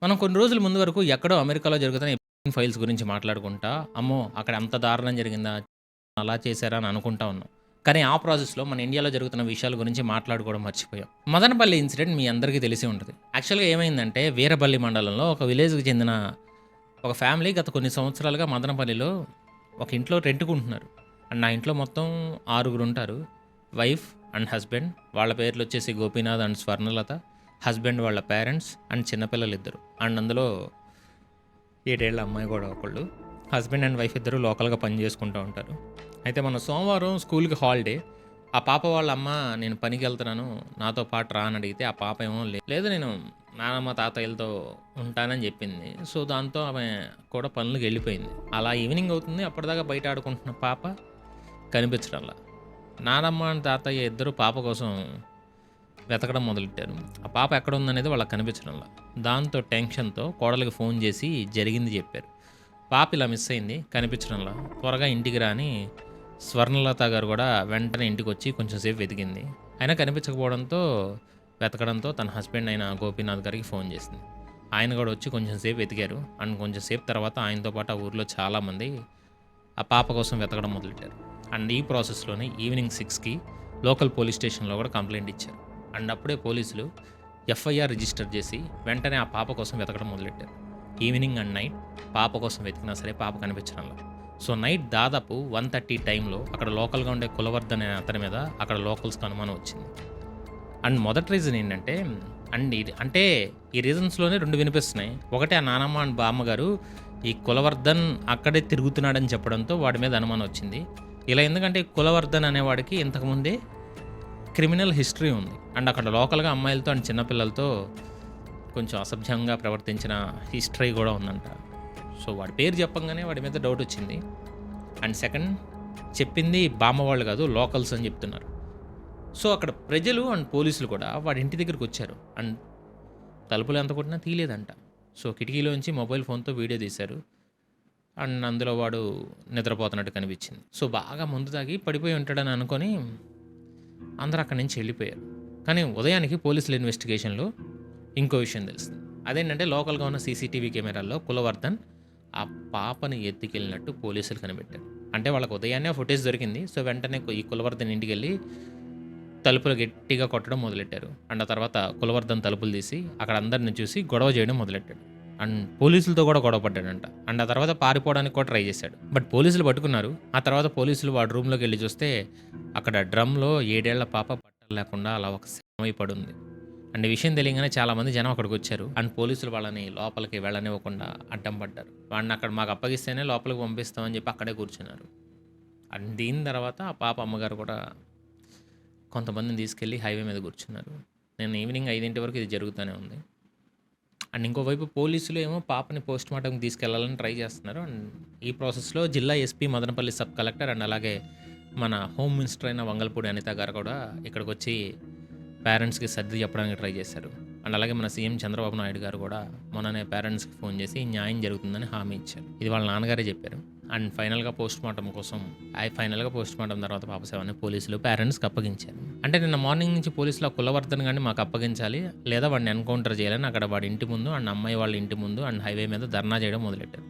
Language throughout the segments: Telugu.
మనం కొన్ని రోజుల ముందు వరకు ఎక్కడో అమెరికాలో జరుగుతున్న ఫైల్స్ గురించి మాట్లాడుకుంటా, అమ్మో! అక్కడ అంత దారుణం జరిగిందా? అలా చేశారా? అని అనుకుంటా ఉన్నాం. కానీ ఆ ప్రాసెస్‌లో మన ఇండియాలో జరుగుతున్న విషయాల గురించి మాట్లాడుకోవడం మర్చిపోయాం. మదనపల్లి ఇన్సిడెంట్ మీ అందరికీ తెలిసే ఉంటది. యాక్చువల్‌గా ఏమైందంటే వీరపల్లి మండలంలో ఒక విలేజ్‌కి చెందిన ఒక ఫ్యామిలీ గత కొన్ని సంవత్సరాలుగా మదనపల్లిలో ఒక ఇంట్లో రెంట్‌కుంటున్నారు. అండ్ ఆ ఇంట్లో మొత్తం 6గురు ఉంటారు. Wife and husband. వాళ్ళ పేర్లొచ్చేసి గోపీనాథ్ అండ్ స్వర్ణలత. హస్బెండ్ వాళ్ళ పేరెంట్స్ అండ్ చిన్నపిల్లలిద్దరు. అండ్ అందులో 7 ఏళ్ల అమ్మాయి కూడా ఒకళ్ళు. హస్బెండ్ అండ్ వైఫ్ ఇద్దరు లోకల్‌గా పని చేసుకుంటూ ఉంటారు. అయితే మొన్న సోమవారం స్కూల్‌కి హాలిడే. ఆ పాప వాళ్ళ అమ్మ నేను పనికెళ్తున్నాను నాతో పాటు రా అని అడిగితే, ఆ పాప ఏమో లేదు నేను నానమ్మ, తాతయ్యలతో ఉంటానని చెప్పింది. సో, దాంతో ఆమె కూడా పనులకి వెళ్ళిపోయింది. అలా ఈవినింగ్ అవుతుంది. అప్పటిదాకా బయట ఆడుకుంటున్న పాప కనిపించడంలా. నానమ్మ అండ్ తాతయ్య ఇద్దరు పాప కోసం వెతకడం మొదలెట్టారు. ఆ పాప ఎక్కడుందనేది వాళ్ళకి కనిపించడంలా. దాంతో టెన్షన్‌తో కోడలికి ఫోన్ చేసి జరిగింది చెప్పారు. పాప ఇలా మిస్ అయింది కనిపించడంలా. త్వరగా ఇంటికి రా అని స్వర్ణలత గారు కూడా వెంటనే ఇంటికొచ్చి కొంచెం సేపు వెతికింది. అయినా కనిపించకపోవడంతో వెతకడంతో తన హస్బెండ్ అయిన గోపీనాథ్ గారికి ఫోన్ చేసింది. ఆయన కూడా వచ్చి కొంచెం సేపు వెతికారు. అండ్ కొంచెం సేపు తర్వాత ఆయనతో పాటు ఆ ఊర్లో చాలామంది ఆ పాప కోసం వెతకడం మొదలెట్టారు. అండ్ ఈ ప్రాసెస్‌లోనే ఈవినింగ్ 6కి లోకల్ పోలీస్ స్టేషన్‌లో కూడా కంప్లెయింట్ ఇచ్చారు. అండ్ అప్పుడే పోలీసులు ఎఫ్ఐఆర్ రిజిస్టర్ చేసి వెంటనే ఆ పాప కోసం వెతకడం మొదలెట్టారు. ఈవినింగ్ అండ్ నైట్ పాప కోసం వెతికినా సరే పాప కనిపించడంలా. సో, నైట్ దాదాపు 1:30 టైంలో అక్కడ లోకల్‌గా ఉండే కులవర్ధన్ అనే అతని మీద అక్కడ లోకల్స్‌కి అనుమానం వచ్చింది. అండ్ మొదటి రీజన్ ఏంటంటే అంటే ఈ రీజన్స్‌లోనే 2 వినిపిస్తున్నాయి. ఒకటి ఆ నానమ్మ అండ్ బామ్మగారు ఈ కులవర్ధన్ అక్కడే తిరుగుతున్నాడని చెప్పడంతో వాడి మీద అనుమానం వచ్చింది. ఇలా ఎందుకంటే కులవర్ధన్ అనేవాడికి ఇంతకుముందే క్రిమినల్ హిస్టరీ ఉంది. అండ్ అక్కడ లోకల్‌గా అమ్మాయిలతో అండ్ చిన్నపిల్లలతో కొంచెం అసభ్యంగా ప్రవర్తించిన హిస్టరీ కూడా ఉందంట. సో, వాడి పేరు చెప్పంగానే వాడి మీద డౌట్ వచ్చింది. అండ్ సెకండ్ చెప్పింది బామ్మ వాళ్ళు కాదు లోకల్స్ అని చెప్తున్నారు. సో, అక్కడ ప్రజలు అండ్ పోలీసులు కూడా వాడి ఇంటి దగ్గరికొచ్చారు. అండ్ తలుపులు ఎంత కొట్టినా తీయలేదంట. సో, కిటికీలోంచి మొబైల్ ఫోన్‌తో వీడియో తీశారు. అండ్ అందులో వాడు నిద్రపోతున్నట్టు కనిపించింది. సో, బాగా మందు తాగి పడిపోయి ఉంటాడని అనుకోని అందరూ అక్కడి నుంచి వెళ్ళిపోయారు. కానీ ఉదయానికి పోలీసుల ఇన్వెస్టిగేషన్‌లో ఇంకో విషయం తెలిసింది. అదేంటంటే లోకల్‌గా ఉన్న సీసీటీవీ కెమెరాల్లో కులవర్ధన్ ఆ పాపని ఎత్తుకెళ్ళినట్టు పోలీసులు కనిపెట్టారు. అంటే వాళ్ళకి ఉదయాన్నే ఆ ఫుటేజ్ దొరికింది. సో, వెంటనే ఈ కులవర్ధన్ ఇంటికెళ్ళి తలుపులు గట్టిగా కొట్టడం మొదలెట్టారు. అండ్ ఆ తర్వాత కులవర్ధన్ తలుపులు తీసి అక్కడ అందరిని చూసి గొడవ చేయడం మొదలెట్టాడు. అండ్ పోలీసులతో కూడా గొడవ పడ్డాడంట. అండ్ ఆ తర్వాత పారిపోవడానికి కూడా ట్రై చేశాడు. బట్ పోలీసులు పట్టుకున్నారు. ఆ తర్వాత పోలీసులు వాడి రూమ్‌లోకి వెళ్లి చూస్తే అక్కడ డ్రమ్‌లో 7 ఏళ్ల పాప బట్టలు లేకుండా అలా ఒక శవమై పడుంది. అండ్ ఈ విషయం తెలియగానే చాలామంది జనం అక్కడికొచ్చారు. అండ్ పోలీసులు వాళ్ళని లోపలికి వెళ్ళనివ్వకుండా అడ్డం పడ్డారు. వాడిని అక్కడ మాకు అప్పగిస్తేనే లోపలికి పంపిస్తామని చెప్పి అక్కడే కూర్చున్నారు. అండ్ దీని తర్వాత ఆ పాప అమ్మగారు కూడా కొంతమందిని తీసుకెళ్ళి హైవే మీద కూర్చున్నారు. నేను ఈవినింగ్ 5 వరకు ఇది జరుగుతూనే ఉంది. అండ్ ఇంకోవైపు పోలీసులు ఏమో పాపని పోస్ట్‌మార్టంకి తీసుకెళ్లాలని ట్రై చేస్తున్నారు. అండ్ ఈ ప్రాసెస్‌లో జిల్లా SP Madanapalle sub collector and అలాగే మన హోమ్ మినిస్టర్ అయిన వంగలపూడి అనిత గారు కూడా ఇక్కడికొచ్చి పేరెంట్స్‌కి సర్ది చెప్పడానికి ట్రై చేశారు. అండ్ అలాగే మన సీఎం చంద్రబాబు నాయుడు గారు కూడా మొన్ననే పేరెంట్స్‌కి ఫోన్ చేసి న్యాయం జరుగుతుందని హామీ ఇచ్చారు. ఇది వాళ్ళ నాన్నగారే చెప్పారు. అండ్ ఫైనల్‌గా పోస్ట్‌మార్టం తర్వాత పాప శవాన్ని పోలీసులు పేరెంట్స్‌కి అప్పగించారు. అంటే నిన్న మార్నింగ్ నుంచి పోలీసులు ఆ కులవర్ధన్ గాడిని మాకు అప్పగించాలి లేదా వాడిని ఎన్కౌంటర్ చేయాలని అక్కడ వాడి ఇంటి ముందు అండ్ అమ్మాయి వాళ్ళ ఇంటి ముందు అండ్ హైవే మీద ధర్నా చేయడం మొదలెట్టారు.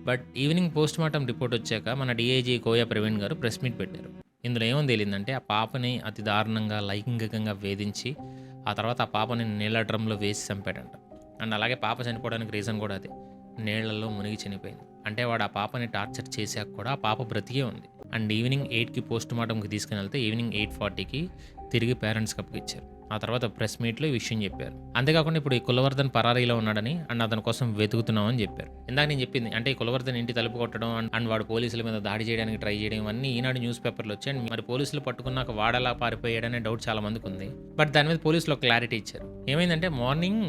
బట్ ఈవినింగ్ పోస్ట్‌మార్టం రిపోర్ట్ వచ్చాక మన డీఐజీ కోయ ప్రవీణ్ గారు ప్రెస్ మీట్ పెట్టారు. ఇందులో ఏమని తేలిందంటే ఆ పాపని అతి దారుణంగా లైంగికంగా వేధించి ఆ తర్వాత ఆ పాపని నీళ్ళ డ్రమ్‌లో వేసి చంపాడంట. అండ్ అలాగే పాప చనిపోవడానికి రీజన్ కూడా అదే. నీళ్లలో మునిగి చనిపోయింది. అంటే వాడు ఆ పాపని టార్చర్ చేశాక కూడా ఆ పాప బ్రతికే ఉంది. అండ్ ఈవినింగ్ 8కి పోస్ట్‌మార్టంకి తీసుకుని వెళ్తే ఈవినింగ్ 8:40కి తిరిగి పేరెంట్స్‌కి అప్పగిచ్చారు. ఆ తర్వాత ప్రెస్ మీట్‌లో ఈ విషయం చెప్పారు. అంతేకాకుండా ఇప్పుడు ఈ కులవర్ధన్ పరారీలో ఉన్నాడని అండ్ అతని కోసం వెతుకుతున్నామని చెప్పారు. ఇందాక నేను చెప్పింది అంటే ఈ కులవర్ధన్ ఇంటి తలుపు కొట్టడం అండ్ వాడు పోలీసుల మీద దాడి చేయడానికి ట్రై చేయడం ఇవన్నీ ఈనాడు న్యూస్ పేపర్‌లో వచ్చాయి. అండ్ మరి పోలీసులు పట్టుకున్నాక వాడెలా పారిపోయాడనే డౌట్ చాలా మందికి ఉంది. బట్ దాని మీద పోలీసులు ఒక క్లారిటీ ఇచ్చారు. ఏమైందంటే మార్నింగ్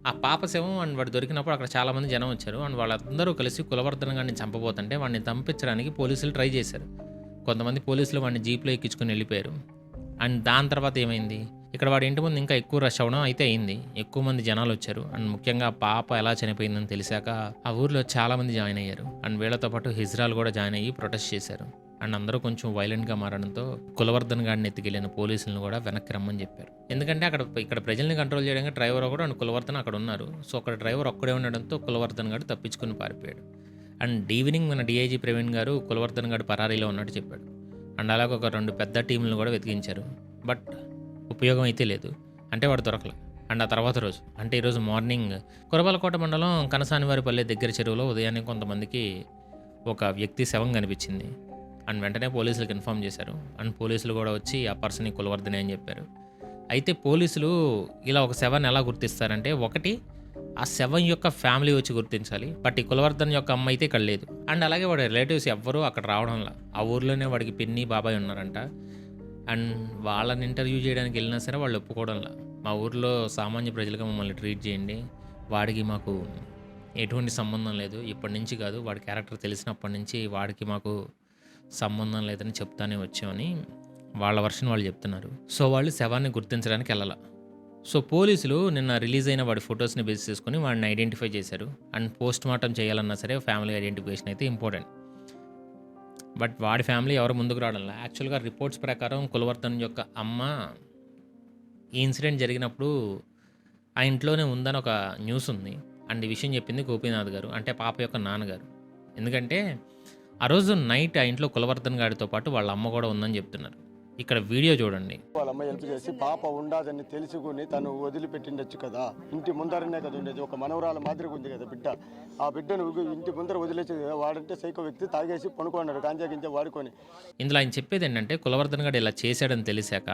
ఆ పాప శవం అండ్ వాడు దొరికినప్పుడు అక్కడ చాలామంది జనం వచ్చారు. అండ్ వాళ్ళందరూ కలిసి కులవర్ధన్ గాడిని చంపబోతుంటే వాడిని చంపించడానికి పోలీసులు ట్రై చేశారు. కొంతమంది పోలీసులు వాడిని జీప్‌లో ఎక్కించుకొని వెళ్ళిపోయారు. అండ్ దాని తర్వాత ఏమైంది ఇక్కడ వాడి ఇంటి ముందు ఇంకా ఎక్కువ రష్ అవ్వడం అయితే అయింది. ఎక్కువ మంది జనాలు వచ్చారు. అండ్ ముఖ్యంగా పాప ఎలా చనిపోయిందని తెలిసాక ఆ ఊర్లో చాలామంది జాయిన్ అయ్యారు. అండ్ వీళ్ళతో పాటు హిజ్రాలు కూడా జాయిన్ అయ్యి ప్రొటెస్ట్ చేశారు. అండ్ అందరూ కొంచెం వైలెంట్‌గా మారడంతో కులవర్ధన్ గాడిని ఎత్తుకెళ్ళిన పోలీసులను కూడా వెనక్కి రమ్మని చెప్పారు. ఎందుకంటే ఇక్కడ ప్రజల్ని కంట్రోల్ చేయడానికి డ్రైవర్ ఒకడు అండ్ కులవర్ధన్ అక్కడ ఉన్నారు. సో, అక్కడ డ్రైవర్ ఒక్కడే ఉండడంతో కులవర్ధన్ గాడు తప్పించుకొని పారిపోయాడు. అండ్ ఈవినింగ్ మన డీఐజీ ప్రవీణ్ గారు కులవర్ధన్ గాడు పరారీలో ఉన్నట్టు చెప్పాడు. అండ్ అలాగే ఒక 2 పెద్ద టీంలను కూడా వెతికించారు. బట్ ఉపయోగం అయితే లేదు. అంటే వాడు దొరకలే. అండ్ ఆ తర్వాత రోజు అంటే ఈరోజు మార్నింగ్ కురబలకోట మండలం కనసానివారిపల్లె దగ్గర చెరువులో ఉదయాన్నే కొంతమందికి ఒక వ్యక్తి శవం కనిపించింది. అండ్ వెంటనే పోలీసులకు ఇన్ఫామ్ చేశారు. అండ్ పోలీసులు కూడా వచ్చి ఆ పర్సన్ కులవర్ధనే అని చెప్పారు. అయితే పోలీసులు ఇలా ఒక శవాన్ని ఎలా గుర్తిస్తారంటే, ఒకటి ఆ శవం యొక్క ఫ్యామిలీ వచ్చి గుర్తించాలి. బట్ ఈ కులవర్ధన్ యొక్క అమ్మ అయితే ఇక్కడ లేదు. అండ్ అలాగే వాడి రిలేటివ్స్ ఎవ్వరూ అక్కడ రావడంలా. ఆ ఊర్లోనే వాడికి పిన్ని బాబాయ్ ఉన్నారంట. అండ్ వాళ్ళని ఇంటర్వ్యూ చేయడానికి వెళ్ళినా సరే వాళ్ళు ఒప్పుకోవడంలా. మా ఊర్లో సామాన్య ప్రజలుగా మమ్మల్ని ట్రీట్ చేయండి, వాడికి మాకు ఎటువంటి సంబంధం లేదు, ఇప్పటి నుంచి కాదు, వాడి క్యారెక్టర్ తెలిసినప్పటి నుంచి వాడికి మాకు సంబంధం లేదని చెప్తానే వచ్చామని వాళ్ళ వర్షన్ వాళ్ళు చెప్తున్నారు. సో, వాళ్ళు శవాన్ని గుర్తించడానికి వెళ్ళాల. సో, పోలీసులు నిన్న రిలీజ్ అయిన వాడి ఫొటోస్ని బేస్ చేసుకొని వాడిని ఐడెంటిఫై చేశారు. అండ్ పోస్ట్ మార్టం చేయాలన్నా సరే ఫ్యామిలీ ఐడెంటిఫికేషన్ అయితే ఇంపార్టెంట్. బట్ వాడి ఫ్యామిలీ ఎవరు ముందుకు రావడంలా. యాక్చువల్గా రిపోర్ట్స్ ప్రకారం కులవర్ధన్ యొక్క అమ్మ ఈ ఇన్సిడెంట్ జరిగినప్పుడు ఆ ఇంట్లోనే ఉందని ఒక న్యూస్ ఉంది. అండ్ ఈ విషయం చెప్పింది గోపీనాథ్ గారు, అంటే పాప యొక్క నాన్నగారు. ఎందుకంటే ఆ రోజు నైట్ ఆ ఇంట్లో కులవర్ధన్ గారితో పాటు వాళ్ళ అమ్మ కూడా ఉందని చెప్తున్నారు. ఇక్కడ వీడియో చూడండి. వాళ్ళ అమ్మ హెల్ప్ చేసి పాప ఉండదని తెలుసుకుని తను వదిలిపెట్టిండొచ్చు కదా, ఇంటి ముందరనే కదా ఉండేది, ఒక మనవరాల మాదిరిగా ఉంది కదా బిడ్డ. ఆ బిడ్డను ఇంటి ముందర వదిలేసి వాడంటే సైకో వ్యక్తి తాగేసి పనుకున్నాడు గాంజా గింజా వాడుకొని. ఇందులో ఆయన చెప్పేది ఏంటంటే, కులవర్ధన్ గారు ఇలా చేశాడని తెలిసాక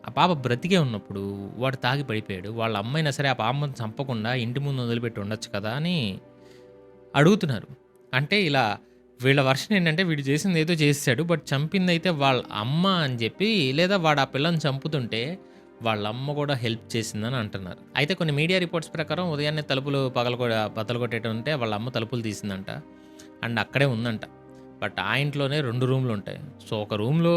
ఆ పాప బ్రతికే ఉన్నప్పుడు వాడు తాగి పడిపోయాడు. వాళ్ళ అమ్మైనా సరే ఆ పాపను చంపకుండా ఇంటి ముందు వదిలిపెట్టి ఉండొచ్చు కదా అని అడుగుతున్నారు. అంటే ఇలా వీళ్ళ వర్షన్ ఏంటంటే, వీడు చేసింది ఏదో చేసాడు, బట్ చంపింది అయితే వాళ్ళ అమ్మ అని చెప్పి, లేదా వాడు ఆ పిల్లని చంపుతుంటే వాళ్ళ అమ్మ కూడా హెల్ప్ చేసిందని అంటున్నారు. అయితే కొన్ని మీడియా రిపోర్ట్స్ ప్రకారం ఉదయాన్నే తలుపులు బద్దలు కొట్టేటంటే వాళ్ళ అమ్మ తలుపులు తీసిందంట. అండ్ అక్కడే ఉందంట. బట్ ఆ ఇంట్లోనే 2 రూమ్లు ఉంటాయి. సో, ఒక రూమ్లో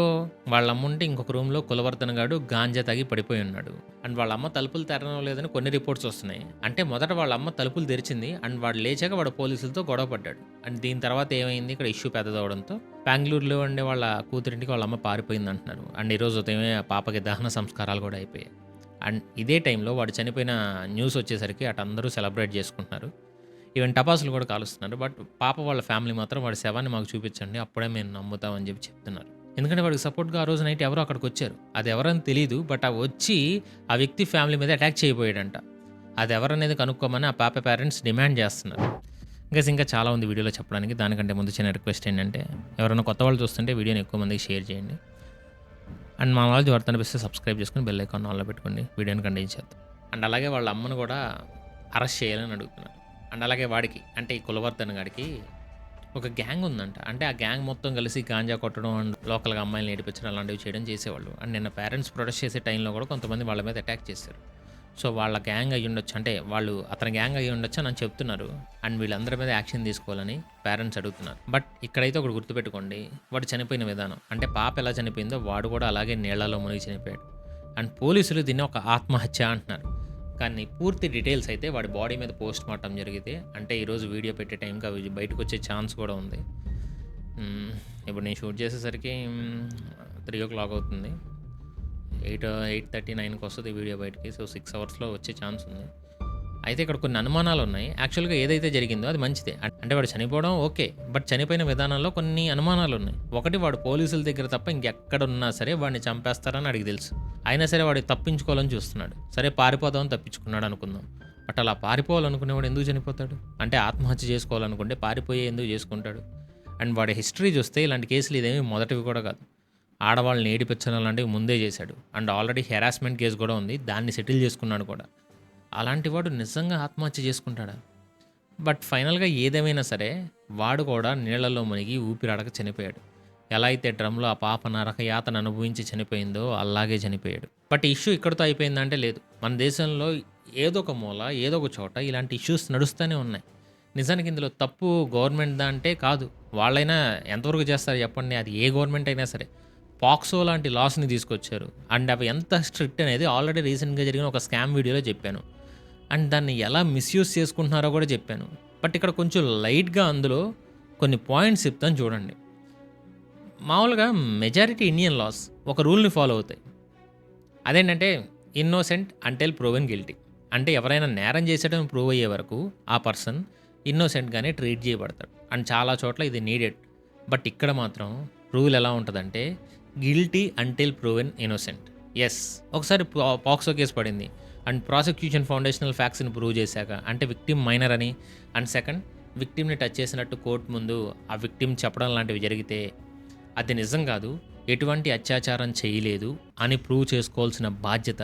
వాళ్ళ అమ్మ ఉంటే ఇంకొక రూమ్లో కులవర్ధన్ గాడు గాంజా తాగి పడిపోయి ఉన్నాడు. అండ్ వాళ్ళ అమ్మ తలుపులు తెరడం లేదని కొన్ని రిపోర్ట్స్ వస్తున్నాయి. అంటే మొదట వాళ్ళ అమ్మ తలుపులు తెరిచింది అండ్ వాడు లేచాక వాడు పోలీసులతో గొడవ పడ్డాడు. అండ్ దీని తర్వాత ఏమైంది, ఇక్కడ ఇష్యూ పెద్దదవడంతో బెంగళూరులో ఉండే వాళ్ళ కూతురింటికి వాళ్ళ అమ్మ పారిపోయింది అంటున్నారు. అండ్ ఈరోజు ఉదయమే పాపకి దహన సంస్కారాలు కూడా అయిపోయాయి. అండ్ ఇదే టైంలో వాడు చనిపోయిన న్యూస్ వచ్చేసరికి అటు అందరూ సెలబ్రేట్ చేసుకుంటున్నారు. ఈవెన్ టపాసులు కూడా కాలుస్తున్నారు. బట్ పాప వాళ్ళ ఫ్యామిలీ మాత్రం వాడి శవాన్ని మాకు చూపించండి, అప్పుడే మేము నమ్ముతామని చెప్పి చెప్తున్నారు. ఎందుకంటే వాడికి సపోర్ట్గా ఆ రోజు నైట్ ఎవరో అక్కడికి వచ్చారు. అది ఎవరని తెలియదు. బట్ ఆ వచ్చి ఆ వ్యక్తి ఫ్యామిలీ మీద అటాక్ చేయబోయాడంట. అది ఎవరనేది కనుక్కోమని ఆ పాప పేరెంట్స్ డిమాండ్ చేస్తున్నారు. ఇంకా చాలా ఉంది వీడియోలో చెప్పడానికి. దానికంటే ముందు చిన్న రిక్వెస్ట్ ఏంటంటే, ఎవరైనా కొత్త వాళ్ళు చూస్తుంటే వీడియోని ఎక్కువ మందికి షేర్ చేయండి. అండ్ మా వాళ్ళు ఎవరు అనిపిస్తే సబ్స్క్రైబ్ చేసుకుని బెల్ ఐకాన్ ఆన్లో పెట్టుకోండి. వీడియోని కంటిన్యూ చేద్దాం. అండ్ అలాగే వాళ్ళ అమ్మను కూడా అరెస్ట్ చేయాలని అడుగుతున్నారు. అండ్ అలాగే వాడికి, అంటే ఈ కులవర్ధన్ గాడికి ఒక గ్యాంగ్ ఉందంట. అంటే ఆ గ్యాంగ్ మొత్తం కలిసి గాంజా కొట్టడం అండ్ లోకల్గా అమ్మాయిలు నేర్పించడం అలాంటివి చేయడం చేసేవాళ్ళు. అండ్ నిన్న పేరెంట్స్ ప్రొటెస్ట్ చేసే టైంలో కూడా కొంతమంది వాళ్ళ మీద అటాక్ చేశారు. సో, వాళ్ళ గ్యాంగ్ అయ్యి ఉండొచ్చు, అంటే వాళ్ళు అతని గ్యాంగ్ అయ్యి ఉండొచ్చు అని చెప్తున్నారు. అండ్ వీళ్ళందరి మీద యాక్షన్ తీసుకోవాలని పేరెంట్స్ అడుగుతున్నారు. బట్ ఇక్కడైతే ఒకటి గుర్తుపెట్టుకోండి, వాడు చనిపోయిన విధానం, అంటే పాప ఎలా చనిపోయిందో వాడు కూడా అలాగే నీళ్లలో మునిగి చనిపోయాడు. అండ్ పోలీసులు దీన్ని ఒక ఆత్మహత్య అంటున్నారు. కానీ పూర్తి డీటెయిల్స్ అయితే వాడి బాడీ మీద పోస్ట్ మార్టం జరిగితే, అంటే ఈరోజు వీడియో పెట్టే టైంకి అవి బయటకు వచ్చే ఛాన్స్ కూడా ఉంది. ఇప్పుడు నేను షూట్ చేసేసరికి 3 o'clock అవుతుంది. 8:39కి వస్తుంది వీడియో బయటికి. సో, 6 hours వచ్చే ఛాన్స్ ఉంది. అయితే ఇక్కడ కొన్ని అనుమానాలు ఉన్నాయి. యాక్చువల్గా ఏదైతే జరిగిందో అది మంచిదే. అంటే వాడు చనిపోవడం ఓకే, బట్ చనిపోయిన విధానంలో కొన్ని అనుమానాలు ఉన్నాయి. ఒకటి, వాడు పోలీసుల దగ్గర తప్ప ఇంకెక్కడున్నా సరే వాడిని చంపేస్తారని అడిగి తెలుసు. అయినా సరే వాడు తప్పించుకోవాలని చూస్తున్నాడు. సరే పారిపోదామని తప్పించుకున్నాడు అనుకుందాం. బట్ అలా పారిపోవాలనుకునేవాడు ఎందుకు చనిపోతాడు? అంటే ఆత్మహత్య చేసుకోవాలనుకుంటే పారిపోయే ఎందుకు చేసుకుంటాడు? అండ్ వాడి హిస్టరీ చూస్తే ఇలాంటి కేసులు ఇదేమీ మొదటివి కూడా కాదు. ఆడవాళ్ళని ఏడిపించడం లాంటివి ముందే చేశాడు. అండ్ ఆల్రెడీ హెరాస్మెంట్ కేసు కూడా ఉంది, దాన్ని సెటిల్ చేసుకున్నాడు కూడా. అలాంటి వాడు నిజంగా ఆత్మహత్య చేసుకుంటాడా? బట్ ఫైనల్గా ఏదేమైనా సరే వాడు కూడా నీళ్లలో మునిగి ఊపిరాడక చనిపోయాడు. ఎలా అయితే డ్రమ్లో ఆ పాప నరక యాతన అనుభవించి చనిపోయిందో అలాగే చనిపోయాడు. బట్ ఇష్యూ ఇక్కడితో అయిపోయిందంటే లేదు. మన దేశంలో ఏదో ఒక మూల, ఏదో ఒక చోట ఇలాంటి ఇష్యూస్ నడుస్తూనే ఉన్నాయి. నిజానికి ఇందులో తప్పు గవర్నమెంట్ అంటే కాదు. వాళ్ళైనా ఎంతవరకు చేస్తారు చెప్పండి? అది ఏ గవర్నమెంట్ అయినా సరే. పాక్సో లాంటి లాస్ని తీసుకొచ్చారు. అండ్ అవి ఎంత స్ట్రిక్ట్ అనేది ఆల్రెడీ రీసెంట్గా జరిగిన ఒక స్కామ్ వీడియోలో చెప్పాను. అండ్ దాన్ని ఎలా మిస్యూజ్ చేసుకుంటున్నారో కూడా చెప్పాను. బట్ ఇక్కడ కొంచెం లైట్గా అందులో కొన్ని పాయింట్స్ చెప్తాను చూడండి. మామూలుగా మెజారిటీ ఇండియన్ లాస్ ఒక రూల్‌ని ఫాలో అవుతాయి. అదేంటంటే ఇన్నోసెంట్ అంటిల్ ప్రూవెన్ గిల్టీ. అంటే ఎవరైనా నేరం చేసాడని ప్రూవ్ అయ్యే వరకు ఆ పర్సన్ ఇన్నోసెంట్‌గానే ట్రీట్ చేయబడతాడు. అండ్ చాలా చోట్ల ఇది నీడెడ్. బట్ ఇక్కడ మాత్రం రూల్ ఎలా ఉంటదంటే guilty until proven innocent. Yes. ఒకసారి పాక్సో కేస్ పడింది. అండ్ ప్రాసిక్యూషన్ ఫౌండేషనల్ ఫ్యాక్ట్స్‌ని ప్రూవ్ చేశాక అంటే విక్టిమ్ మైనర్ అని అండ్ సెకండ్ విక్టిమ్‌ని టచ్ చేసినట్టు కోర్ట్ ముందు ఆ విక్టిమ్ చెప్పడం లాంటివి జరిగితే అది నిజం కాదు, ఎటువంటి అత్యాచారం చేయలేదు అని ప్రూవ్ చేసుకోవాల్సిన బాధ్యత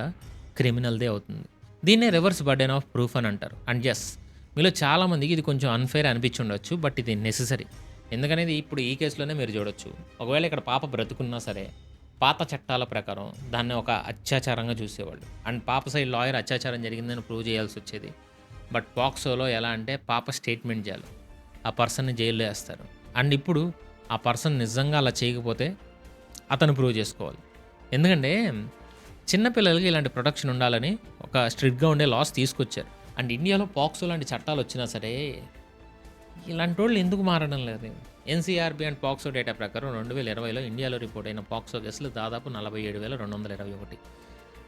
క్రిమినల్‌దే అవుతుంది. దీన్నే రివర్స్ బర్డెన్ ఆఫ్ ప్రూఫ్ అని అంటారు. అండ్ యెస్, మీలో చాలామందికి ఇది కొంచెం అన్‌ఫెయిర్ అనిపించుండొచ్చు. బట్ ఇది నెసెసరీ. ఎందుకనేది ఇప్పుడు ఈ కేసులోనే మీరు చూడొచ్చు. ఒకవేళ ఇక్కడ పాప బ్రతుకున్నా సరే పాత చట్టాల ప్రకారం దాన్ని ఒక అత్యాచారంగా చూసేవాళ్ళు. అండ్ పాప సైడ్ లాయర్ అత్యాచారం జరిగిందని ప్రూవ్ చేయాల్సి వచ్చేది. బట్ పాక్సోలో ఎలా అంటే పాప స్టేట్మెంట్ చేయాలి, ఆ పర్సన్ని జైల్లో వేస్తారు. అండ్ ఇప్పుడు ఆ పర్సన్ నిజంగా అలా చేయకపోతే అతను ప్రూవ్ చేసుకోవాలి. ఎందుకంటే చిన్నపిల్లలకి ఇలాంటి ప్రొటెక్షన్ ఉండాలని ఒక స్ట్రిక్ట్గా ఉండే లాస్ తీసుకొచ్చారు. అండ్ ఇండియాలో పాక్సో లాంటి చట్టాలు వచ్చినా సరే ఇలాంటి వాళ్ళు ఎందుకు మారడం లేదు? ఎన్సీఆర్బీ అండ్ పాక్సో డేటా ప్రకారం 2020లో ఇండియాలో రిపోర్ట్ అయిన పాక్సో కేసులు దాదాపు 47,221.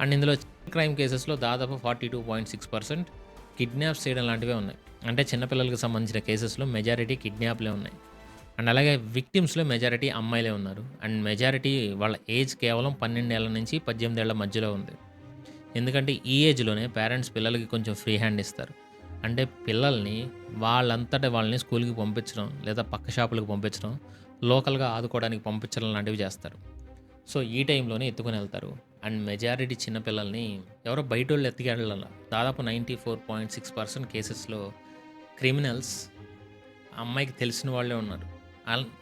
అండ్ ఇందులో క్రైమ్ కేసెస్లో దాదాపు 42.6% కిడ్నాప్స్ చేయడం లాంటివే ఉన్నాయి. అంటే చిన్నపిల్లలకు సంబంధించిన కేసెస్లో మెజారిటీ కిడ్నాప్లే ఉన్నాయి. అండ్ అలాగే విక్టిమ్స్లో మెజారిటీ అమ్మాయిలే ఉన్నారు. అండ్ మెజారిటీ వాళ్ళ ఏజ్ కేవలం 12 ఏళ్ల నుంచి 18 ఏళ్ల మధ్యలో ఉంది. ఎందుకంటే ఈ ఏజ్‌లోనే పేరెంట్స్ పిల్లలకి కొంచెం ఫ్రీ హ్యాండ్ ఇస్తారు. అంటే పిల్లల్ని వాళ్ళంతట వాళ్ళని స్కూల్‌కి పంపించడం, లేదా పక్క షాపులకు పంపించడం, లోకల్‌గా ఆదుకోవడానికి పంపించడం లాంటివి చేస్తారు. సో ఈ టైంలోనే ఎత్తుకొని వెళ్తారు. అండ్ మెజారిటీ చిన్న పిల్లల్ని ఎవరో బయటోళ్ళు ఎత్తుకెళ్ళాల. దాదాపు 94.6% కేసెస్‌లో క్రిమినల్స్ ఆ అమ్మాయికి తెలిసిన వాళ్ళే ఉన్నారు.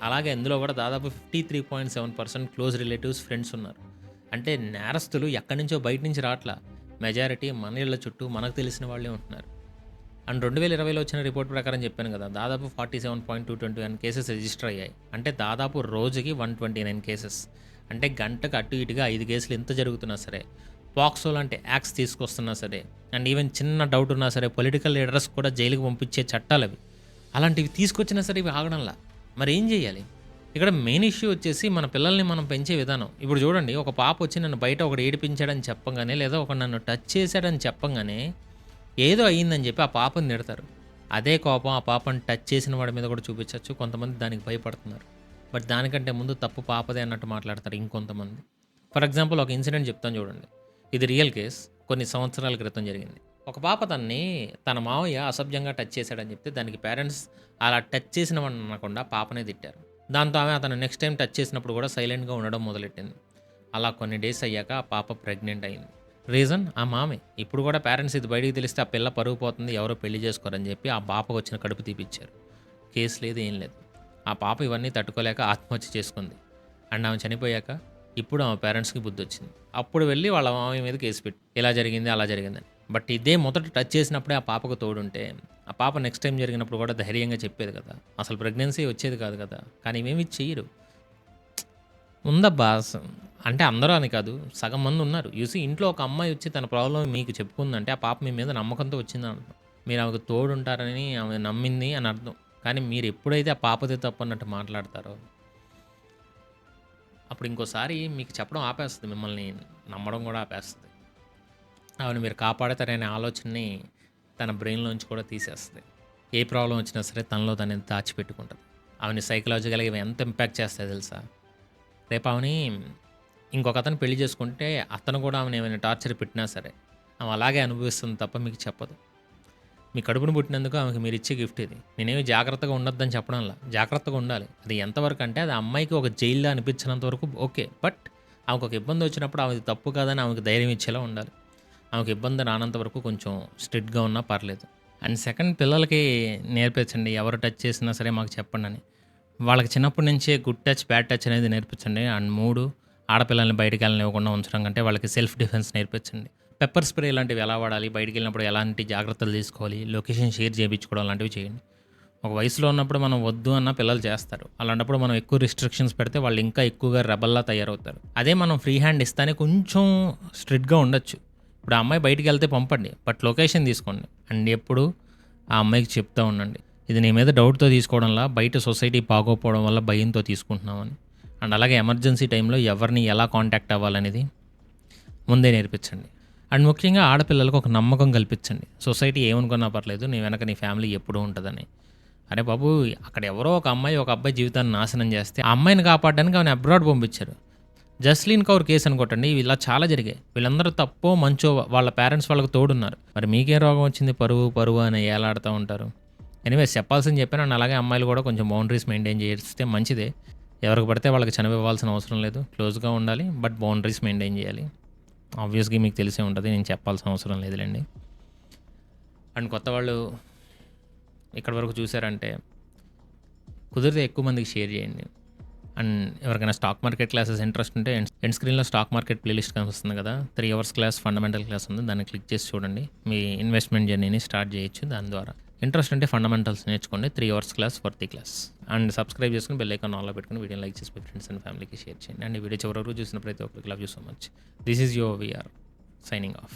అలాగే అందులో కూడా దాదాపు 53.7% క్లోజ్ రిలేటివ్స్, ఫ్రెండ్స్ ఉన్నారు. అంటే నేరస్తులు ఎక్కడి నుంచో బయట నుంచి రావట్లా. మెజారిటీ మన ఇళ్ళ చుట్టూ మనకు తెలిసిన వాళ్ళే ఉంటున్నారు. అండ్ 2020లో వచ్చిన రిపోర్ట్ ప్రకారం చెప్పాను కదా, దాదాపు 47.221 కేసెస్ రిజిస్టర్ అయ్యాయి. అంటే దాదాపు రోజుకి 129 కేసెస్. అంటే గంటకు అటు ఇటుగా 5 కేసులు ఎంత జరుగుతున్నా సరే, పాక్సో లాంటి యాక్ట్స్ తీసుకొస్తున్నా సరే, అండ్ ఈవెన్ చిన్న డౌట్ ఉన్నా సరే పొలిటికల్ లీడర్స్ కూడా జైలుకి పంపించే చట్టాలు అవి. అలాంటివి తీసుకొచ్చినా సరే ఇవి ఆగడంలా. మరి ఏం చేయాలి? ఇక్కడ మెయిన్ ఇష్యూ వచ్చేసి మన పిల్లల్ని మనం పెంచే విధానం. ఇప్పుడు చూడండి, ఒక పాప వచ్చి నన్ను బయట ఒకడు ఏడిపించాడని చెప్పంగానే, లేదా ఒకడు నన్ను టచ్ చేశాడని చెప్పంగానే ఏదో అయ్యిందని చెప్పి ఆ పాపని తిడతారు. అదే కోపం ఆ పాపని టచ్ చేసిన వాడి మీద కూడా చూపించవచ్చు. కొంతమంది దానికి భయపడుతున్నారు. బట్ దానికంటే ముందు తప్పు పాపదే అన్నట్టు మాట్లాడతారు ఇంకొంతమంది. ఫర్ ఎగ్జాంపుల్ ఒక ఇన్సిడెంట్ చెప్తాను చూడండి. ఇది రియల్ కేస్. కొన్ని సంవత్సరాల క్రితం జరిగింది. ఒక పాప తన మావయ్య అసభ్యంగా టచ్ చేశాడని చెప్తే దానికి పేరెంట్స్ అలా టచ్ చేసిన వాడిని అనకుండా పాపనే తిట్టారు. దాంతో ఆమె అతను నెక్స్ట్ టైం టచ్ చేసినప్పుడు కూడా సైలెంట్గా ఉండడం మొదలెట్టింది. అలా కొన్ని డేస్ అయ్యాక ఆ పాప ప్రెగ్నెంట్ అయింది. రీజన్ ఆ మామే. ఇప్పుడు కూడా పేరెంట్స్ ఇది బయటికి తెలిస్తే ఆ పిల్ల పరుగు పోతుంది, ఎవరో పెళ్లి చేసుకోరని చెప్పి ఆ పాపకు వచ్చిన కడుపు తీపిచ్చారు. కేసు లేదు, ఏం లేదు. ఆ పాప ఇవన్నీ తట్టుకోలేక ఆత్మహత్య చేసుకుంది. అండ్ ఆమె చనిపోయాక ఇప్పుడు ఆమె పేరెంట్స్కి బుద్ధి వచ్చింది. అప్పుడు వెళ్ళి వాళ్ళ మామయ్య మీద కేసు పెట్టి ఇలా జరిగింది అలా జరిగిందని. బట్ ఇదే మొదట టచ్ చేసినప్పుడే ఆ పాపకు తోడుంటే ఆ పాప నెక్స్ట్ టైం జరిగినప్పుడు కూడా ధైర్యంగా చెప్పేది కదా, అసలు ప్రెగ్నెన్సీ వచ్చేది కాదు కదా. కానీ ఇవేమి చెయ్యరు. ఉందబ్బా అంటే అందరూ అని కాదు, సగం మంది ఉన్నారు. యూసి ఇంట్లో ఒక అమ్మాయి వచ్చి తన ప్రాబ్లం మీకు చెప్పుకుందంటే ఆ పాప మీ మీద నమ్మకంతో వచ్చిందని అర్థం. మీరు ఆమెకు తోడుంటారని ఆమె నమ్మింది అని అర్థం. కానీ మీరు ఎప్పుడైతే ఆ పాపదే తప్పు అన్నట్టు మాట్లాడతారో అప్పుడు ఇంకోసారి మీకు చెప్పడం ఆపేస్తుంది, మిమ్మల్ని నమ్మడం కూడా ఆపేస్తుంది. ఆమెను మీరు కాపాడతారనే ఆలోచనని తన బ్రెయిన్లోంచి కూడా తీసేస్తుంది. ఏ ప్రాబ్లం వచ్చినా సరే తనలో తను దాచిపెట్టుకుంటుంది. ఆమెని సైకలాజికల్గా ఇవి ఎంత ఇంపాక్ట్ చేస్తాయి తెలుసా? రేపు ఆమెని ఇంకొక అతను పెళ్లి చేసుకుంటే అతను కూడా ఆమెను ఏమైనా టార్చర్ పెట్టినా సరే ఆమె అలాగే అనుభవిస్తుంది తప్ప మీకు చెప్పదు. మీ కడుపును పుట్టినందుకు ఆమెకి మీరు ఇచ్చే గిఫ్ట్ ఇది. నేనేమి జాగ్రత్తగా ఉండొద్దని చెప్పడంలా, జాగ్రత్తగా ఉండాలి. అది ఎంతవరకు అంటే అది అమ్మాయికి ఒక జైల్లో అనిపించినంత వరకు ఓకే. బట్ ఆమెకు ఒక ఇబ్బంది వచ్చినప్పుడు ఆమెది తప్పు కాదని ఆమెకు ధైర్యం ఇచ్చేలా ఉండాలి. ఆమెకు ఇబ్బంది రానంత వరకు కొంచెం స్ట్రిక్ట్గా ఉన్నా పర్లేదు. అండ్ సెకండ్, పిల్లలకి నేర్పించండి, ఎవరు టచ్ చేసినా సరే మాకు చెప్పండి అని. వాళ్ళకి చిన్నప్పటి నుంచే గుడ్ టచ్, బ్యాడ్ టచ్ అనేది నేర్పించండి. అండ్ 3, ఆడపిల్లల్ని బయటికి వెళ్ళనివ్వకుండా ఉంచడం కంటే వాళ్ళకి సెల్ఫ్ డిఫెన్స్ నేర్పించండి. పెప్పర్ స్ప్రే లాంటివి ఎలా వాడాలి, బయటికి వెళ్ళినప్పుడు ఎలాంటి జాగ్రత్తలు తీసుకోవాలి, లొకేషన్ షేర్ చేయించుకోవడం లాంటివి చేయండి. ఒక వయసులో ఉన్నప్పుడు మనం వద్దు అన్న పిల్లలు చేస్తారు. అలాంటప్పుడు మనం ఎక్కువ రిస్ట్రిక్షన్స్ పెడితే వాళ్ళు ఇంకా ఎక్కువగా రెబల్లా తయారవుతారు. అదే మనం ఫ్రీ హ్యాండ్ ఇస్తానే కొంచెం స్ట్రిక్ట్గా ఉండొచ్చు. ఇప్పుడు ఆ అమ్మాయి బయటికి వెళ్తే పంపండి, బట్ లొకేషన్ తీసుకోండి. అండ్ ఎప్పుడు ఆ అమ్మాయికి చెప్తూ ఉండండి, ఇది నీ మీద డౌట్తో తీసుకోవడంలా, బయట సొసైటీ బాగోపోవడం వల్ల భయంతో తీసుకుంటున్నామని. అండ్ అలాగే ఎమర్జెన్సీ టైంలో ఎవరిని ఎలా కాంటాక్ట్ అవ్వాలనేది ముందే నేర్పించండి. అండ్ ముఖ్యంగా ఆడపిల్లలకు ఒక నమ్మకం కల్పించండి. సొసైటీ ఏమనుకున్నా పర్లేదు, నీ వెనక నీ ఫ్యామిలీ ఎప్పుడూ ఉంటుందని. అరే బాబు, అక్కడ ఎవరో ఒక అమ్మాయి ఒక అబ్బాయి జీవితాన్ని నాశనం చేస్తే ఆ అమ్మాయిని కాపాడడానికి ఆమె అబ్రాడ్ పంపించారు. జస్లీన్ కౌర్ కేసు అనుకోండి, ఇలా చాలా జరిగాయి. వీళ్ళందరూ తప్పో మంచో వాళ్ళ పేరెంట్స్ వాళ్ళకి తోడున్నారు. మరి మీకేం రోగం వచ్చింది పరువు అని ఏలాడుతూ ఉంటారు. ఎనీవేస్ చెప్పాల్సింది చెప్పాను. అండ్ అలాగే అమ్మాయిలు కూడా కొంచెం బౌండరీస్ మెయింటైన్ చేస్తే మంచిదే. ఎవరికి పడితే వాళ్ళకి చనివ్వాల్సిన అవసరం లేదు. క్లోజ్గా ఉండాలి, బట్ బౌండరీస్ మెయింటైన్ చేయాలి. ఆబ్వియస్గా మీకు తెలిసే ఉంటుంది, నేను చెప్పాల్సిన అవసరం లేదులేండి. అండ్ కొత్త వాళ్ళు ఇక్కడ వరకు చూసారంటే కుదిరితే ఎక్కువ మందికి షేర్ చేయండి. అండ్ ఎవరికైనా స్టాక్ మార్కెట్ క్లాసెస్ ఇంట్రెస్ట్ ఉంటే ఎండ్ స్క్రీన్లో స్టాక్ మార్కెట్ ప్లేలిస్ట్ కనిపిస్తుంది కదా, 3 hours క్లాస్ ఫండమెంటల్ క్లాస్ ఉంది. దాన్ని క్లిక్ చేసి చూడండి. మీ ఇన్వెస్ట్మెంట్ జర్నీని స్టార్ట్ చేయొచ్చు దాని ద్వారా. ఇంట్రెస్ట్ ఉంటే ఫండమెంటల్స్ నేర్చుకోండి. 3 hours class worthy class. And subscribe చేసుకుని బెల్ ఐకాన్ ఆన్లో పెట్టుకుని వీడియోని లైక్ చేసి మీ ఫ్రెండ్స్ అండ్ ఫ్యామిలీకి షేర్ చేయండి. అండ్ ఈ వీడియో చివరి వరకు చూసిన ప్రతి ఒక్కరికి love you so much. This is your VR signing of.